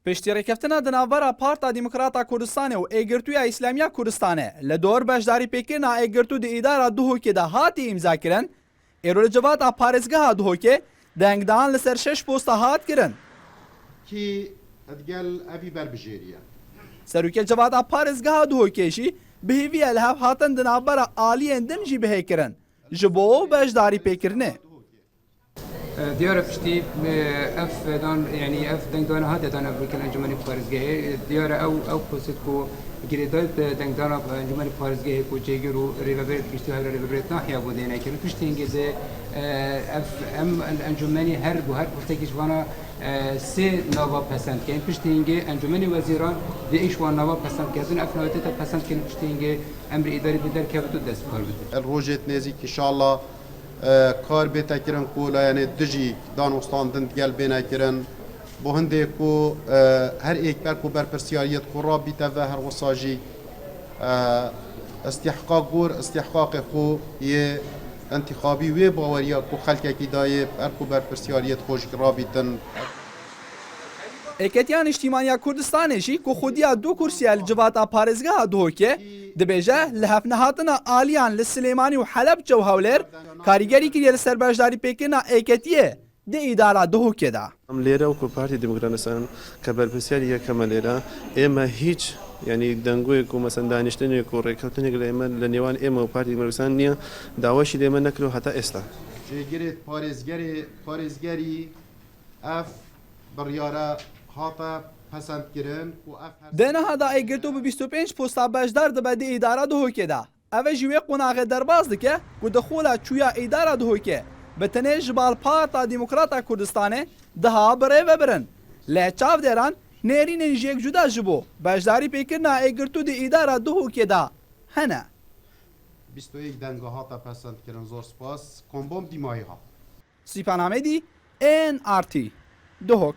پشتیڕێکەفتنە دناوبەرە پارتا دیموکراتا کوردستانê û êgirtûya îslamiya Kurdistanê li dor beşdarîpêkirina êgirtû di îdara Duhokê de hatî îmzakirin, êro li civata parêzgeha Duhokê dengdahan li ser 6 posta hat kirin. Ki edgel evî berbijêriye. Serokê civata parêzgeha Duhokê jî bihêviye li hev hatin di navbera aliyên din jî bihêkirin ji bo beşdarîpêkirinê. ديار بشتي اف دان يعني اف دان هذا دان افريكان انجمن بارزگه ديار او پوست کو گریدات دان انجمن بارزگه کو جيگرو ريبرت بشتي هر ريبرت ناحيه بودينا كن بشتي انجزه اف ام الانجمني هر بو هر پوست كيشوانا سي نوبا پسند كن بشتي انجه انجمن وزيران دي ايشوان نوبا پسند كزن اف نوتت پسند كن بشتي انجه امر اداري بدر كبتو دست کار بده الروجت نزیک ان شاء الله کار بتکرن کولا یعنی دجی دانوستاندن گل بینکرن بو هنده کو هر ایک بر کو بر پرسیاریت کو رابی و هر وصاجی استحقاق گور استحقاق خو یه انتخابی و باوریا کو خلک کی دایه بر کو بر پرسیاریت خوش رابیتن Eketiyan İçtimaiya Kurdistanê jî ku xwediya du kursiya li civata parêzgeha Duhokê dibêje li hevnehatina aliyan li Silêmanî û Heleb çew hewlêr karîgerî kiriye li ser beşdarîpêkirina Êketiyê di îdara Duhokê de. لێرە وەکو پارتی دیموکراتستان کە بەرپرسیاری یەکەمە لێرە ئێمە هیچ ینی دەنگۆیەک و مەسەن دانیشتنێک و ڕێککەوتنێک لە ئێمە لە نێوان ئێمە و پارتی دیموکراتستان نییە داواشی لێمە نەکرێت هەتا ئێستا جێگرێت پارێزگەری ئەف بڕیارە هاتە پەسەندکردن و ئەف Deneha da êgirtû bi 25 posta beşdar dibe di îdara Duhokê de. Ev jî wê qonaxê derbas dike ku di xola çûya îdara Duhokê bi tenê ji bal Parta Dîmokrata Kurdistanê diha birêv vebirin. Lê çavdêran nêrînên jêk cuda ji bo beşdarîpêkirina êgirtû di îdara Duhokê de hene. 21 denge hata pəsəndkirin zor spas kombom dîmayî hat. Sîpan Amedî, NRT Duhok.